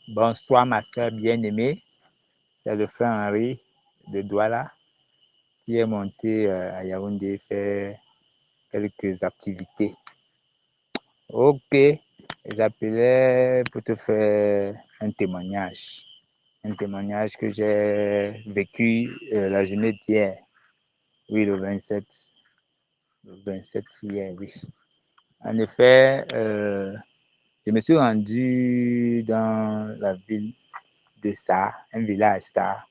Bonsoir ma soeur bien-aimée, c'est le frère Henri de Douala qui est monté à Yaoundé faire quelques activités. Ok, j'appelais pour te faire un témoignage que j'ai vécu la journée d'hier, oui le 27 hier, oui. En effet, je me suis rendu dans la ville de Sa, un village Sa,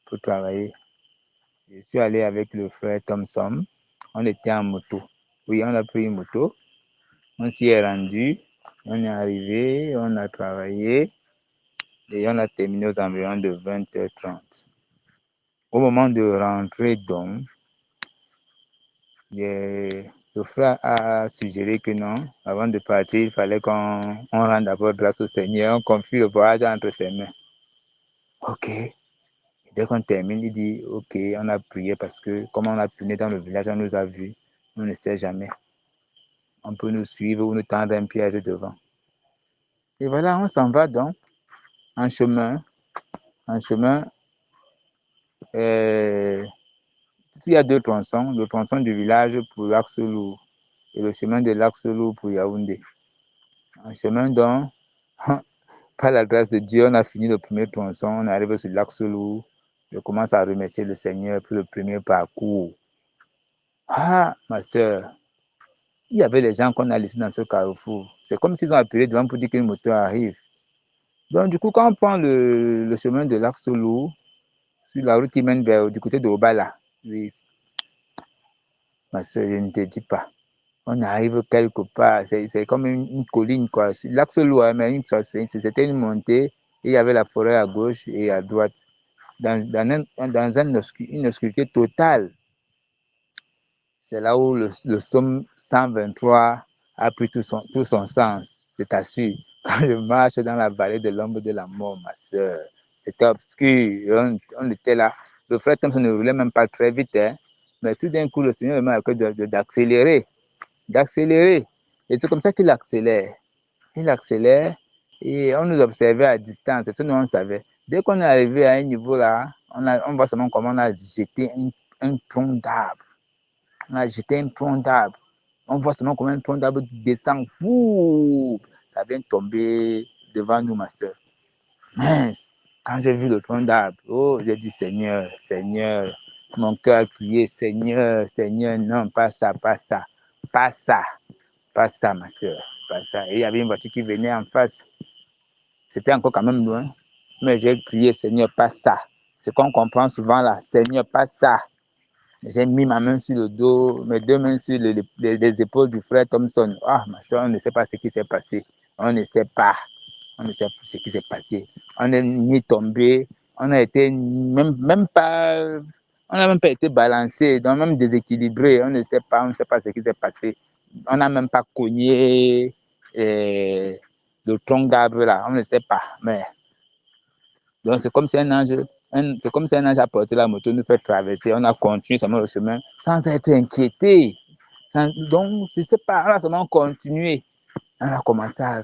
pour travailler. Je suis allé avec le frère Thompson. On était en moto. Oui, on a pris une moto. On s'y est rendu. On est arrivé, on a travaillé et on a terminé aux environs de 20h30. Au moment de rentrer donc, le frère a suggéré que non, avant de partir, il fallait qu'on rende d'abord grâce au Seigneur, on confie le voyage entre ses mains. Ok. Dès qu'on termine, il dit, ok, on a prié parce que comme on a tourné dans le village, on nous a vus, on ne sait jamais. On peut nous suivre ou nous tendre un piège devant. Et voilà, on s'en va donc en chemin. S'il y a deux tronçons, le tronçon du village pour Lac-Selou et le chemin de Lac-Selou pour Yaoundé. En chemin donc, par la grâce de Dieu, on a fini le premier tronçon, on arrive sur Lac-Selou. Je commence à remercier le Seigneur pour le premier parcours. Ah, ma soeur, il y avait les gens qu'on a laissés dans ce carrefour. C'est comme s'ils ont appelé devant pour dire qu'une moto arrive. Donc, du coup, quand on prend le chemin de Lac-Selou, sur la route qui mène vers du côté de Obala, oui, ma soeur, je ne te dis pas. On arrive quelque part, c'est comme une colline, quoi. Lac-Selou, mais c'était une montée, et il y avait la forêt à gauche et à droite, dans une obscurité totale. C'est là où le psaume 123 a pris tout son sens, je t'assure. Quand je marche dans la vallée de l'ombre de la mort, ma soeur, c'était obscur, on était là. Le frère Thompson ne voulait même pas très vite, hein, mais tout d'un coup, le Seigneur m'a dit d'accélérer. Et c'est comme ça qu'il accélère. Il accélère et on nous observait à distance, c'est ce que nous on savait. Dès qu'on est arrivé à un niveau là, on voit seulement comment on a jeté un tronc d'arbre. On a jeté un tronc d'arbre. On voit seulement comment un tronc d'arbre descend. Fou! Ça vient tomber devant nous, ma soeur. Mince! Quand j'ai vu le tronc d'arbre, oh, j'ai dit Seigneur, Seigneur. Mon cœur a crié Seigneur, Seigneur, non, pas ça, pas ça, pas ça, pas ça, ma soeur, pas ça. Et il y avait une voiture qui venait en face. C'était encore quand même loin. Mais j'ai crié Seigneur, pas ça. C'est qu'on comprend souvent là, Seigneur, pas ça. J'ai mis ma main sur le dos, mes deux mains sur les épaules du frère Thompson. Ah, ma soeur, on ne sait pas ce qui s'est passé. On ne sait pas. On ne sait pas ce qui s'est passé. On est ni tombé. On a été même pas. On n'a même pas été balancé, donc même déséquilibré. On ne sait pas ce qui s'est passé. On n'a même pas cogné le tronc d'arbre là. On ne sait pas. Mais donc c'est comme si c'est comme si un ange a porté la moto, nous fait traverser. On a continué seulement le chemin sans être inquiété. Donc, je ne sais pas, on a seulement continué. On a commencé à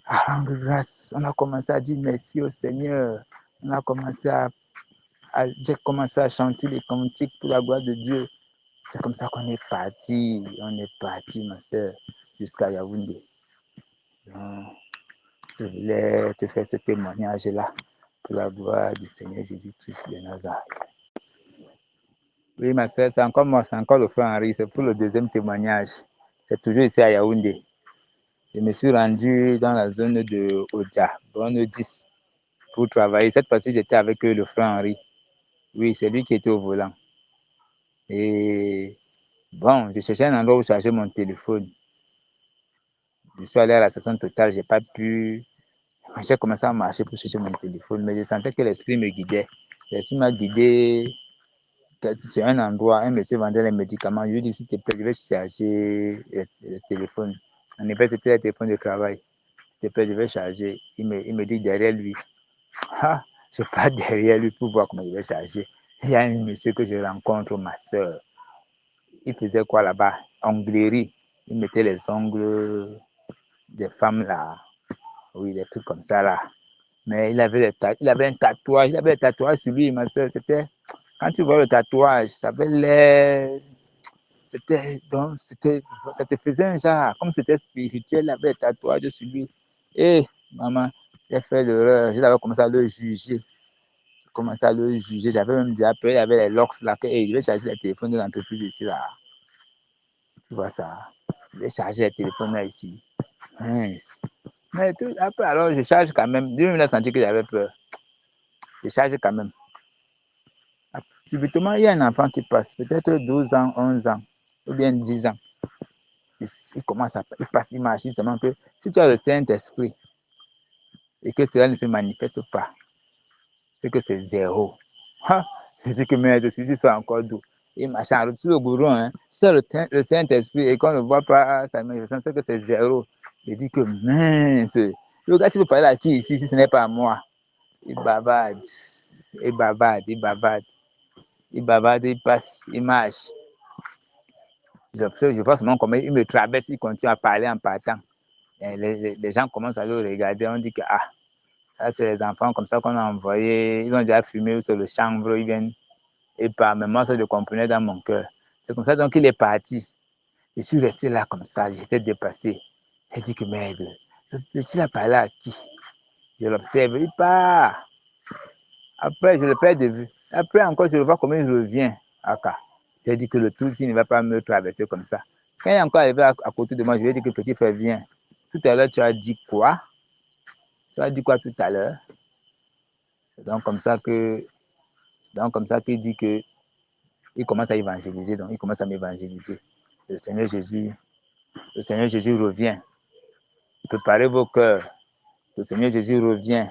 rendre grâce. On a commencé à dire merci au Seigneur. J'ai commencé à chanter les cantiques pour la gloire de Dieu. C'est comme ça qu'on est parti. On est parti, ma soeur, jusqu'à Yaoundé. Donc, je voulais te faire ce témoignage-là pour la gloire du Seigneur Jésus-Christ de Nazareth. Oui, ma soeur, c'est encore moi, c'est encore le frère Henri, c'est pour le deuxième témoignage. C'est toujours ici à Yaoundé. Je me suis rendu dans la zone de Odia, Borne 10, pour travailler. Cette fois-ci, j'étais avec le frère Henri. Oui, c'est lui qui était au volant. Et bon, je cherchais un endroit où charger mon téléphone. Je suis allé à la station Total, j'ai pas pu. J'ai commencé à marcher pour chercher mon téléphone, mais je sentais que l'esprit me guidait. L'esprit m'a guidé sur un endroit, un monsieur vendait les médicaments. Je lui ai dit, s'il te plaît, je vais charger le téléphone. En effet, c'était le téléphone de travail. S'il te plaît, je vais charger. Il me dit derrière lui. Ah, je pars derrière lui pour voir comment je vais charger. Il y a un monsieur que je rencontre, ma soeur. Il faisait quoi là-bas? Onglerie. Il mettait les ongles des femmes là. Oui, des trucs comme ça là. Mais il avait un tatouage, il avait un tatouage sur lui, ma soeur. C'était, quand tu vois le tatouage, ça avait l'air, ça te faisait un genre, comme c'était spirituel, il avait un tatouage sur lui. Et, maman, j'ai fait l'erreur, j'avais commencé à le juger. J'avais même dit après, il y avait les locks là, que hey, je vais charger les téléphones de l'entreprise ici, là. Tu vois ça? Je vais charger les téléphones là, ici. Mince. Mais tout, après, alors, je charge quand même. Lui, il a senti que j'avais peur. Je charge quand même. Subitement, il y a un enfant qui passe, peut-être 12 ans, 11 ans, ou bien 10 ans. Il commence à il passe, il marche seulement que si tu as le Saint-Esprit et que cela ne se manifeste pas, c'est que c'est zéro. Ha! Je dis que merde, celui-ci soit encore doux. Il marche en route sur le goudron. Hein. Si tu as le Saint-Esprit et qu'on ne voit pas sa manifestation, c'est que c'est zéro. Je dis que mince. Le gars, tu veux parler à qui ici si ce n'est pas à moi? Il bavarde, il bavarde, il bavarde. Il bavarde, il passe, il marche. Je vois seulement comment il me traverse, il continue à parler en partant. Et les gens commencent à le regarder, on dit que ah, ça c'est les enfants comme ça qu'on a envoyés, ils ont déjà fumé sur le chanvre, ils viennent et par mais moi ça je comprenais dans mon cœur. C'est comme ça donc il est parti. Je suis resté là comme ça, j'étais dépassé. J'ai dit que merde, je suis là parlé à qui? Je l'observe, il part. Après, je le perds de vue. Après encore, je le vois comment il revient. Aka. J'ai dit que le tout il ne va pas me traverser comme ça. Quand il est encore arrivé à côté de moi, je lui ai dit que petit frère, viens. Tout à l'heure, tu as dit quoi? Tu as dit quoi tout à l'heure? C'est donc comme ça qu'il dit que il commence à évangéliser, donc il commence à m'évangéliser. Le Seigneur Jésus, le Seigneur Jésus revient. Préparez vos cœurs. Le Seigneur Jésus revient.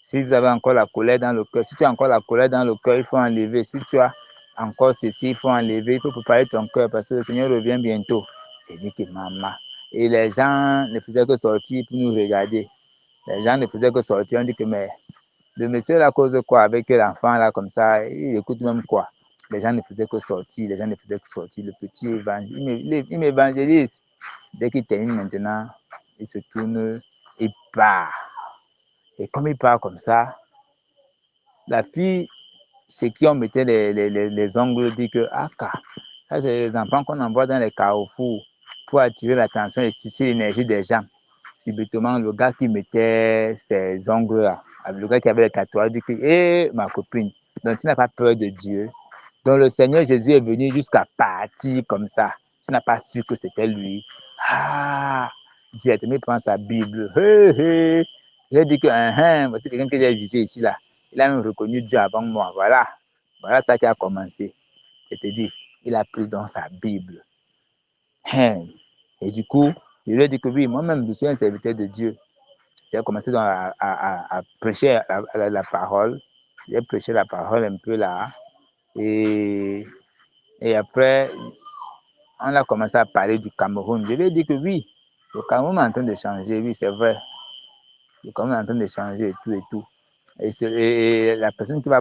Si vous avez encore la colère dans le cœur, si tu as encore la colère dans le cœur, il faut enlever. Si tu as encore ceci, il faut enlever. Il faut préparer ton cœur parce que le Seigneur revient bientôt. J'ai dit que maman. Et les gens ne faisaient que sortir pour nous regarder. Les gens ne faisaient que sortir. On dit que mais le monsieur là cause quoi avec l'enfant là comme ça, il écoute même quoi. Les gens ne faisaient que sortir. Les gens ne faisaient que sortir. Le petit il m'évangélise. Dès qu'il termine maintenant, il se tourne et part. Et comme il part comme ça, la fille chez qui on mettait les ongles dit que ah, ça c'est les enfants qu'on envoie dans les carrefours pour attirer l'attention et susciter l'énergie des gens. Subitement, le gars qui mettait ses ongles là, le gars qui avait le tatouage dit que hé, ma copine, donc tu n'as pas peur de Dieu. Donc le Seigneur Jésus est venu jusqu'à partir comme ça. Tu n'as pas su que c'était lui. Ah, directement il prend sa Bible. Hey, hey. J'ai dit que voici quelqu'un que j'ai jugé ici là. Il a même reconnu Dieu avant moi. Voilà. Voilà ça qui a commencé. Je te dis, il a pris dans sa Bible. Et du coup, je lui ai dit que oui, moi-même, je suis un serviteur de Dieu. J'ai commencé donc à prêcher la parole. J'ai prêché la parole un peu là. Et, et après, on a commencé à parler du Cameroun. Je lui ai dit que oui, le Cameroun est en train de changer. Oui, c'est vrai. Le Cameroun est en train de changer et tout et tout. Et la personne qui va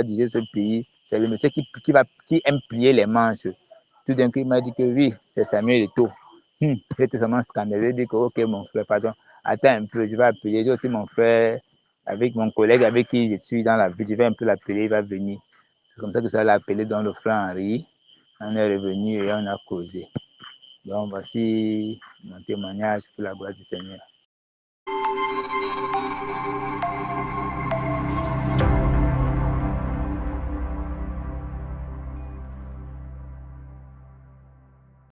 diriger ce pays, c'est le monsieur qui aime plier les manches. Tout d'un coup, il m'a dit que oui, c'est Samuel Eto'o. J'étais seulement scandalisé, dit que ok, mon frère, pardon, attends un peu, je vais appeler. J'ai aussi mon frère, avec mon collègue avec qui je suis dans la ville, je vais un peu l'appeler, il va venir. C'est comme ça que ça l'a appelé dans le frère Henri. On est revenu et on a causé. Donc voici mon témoignage pour la gloire du Seigneur.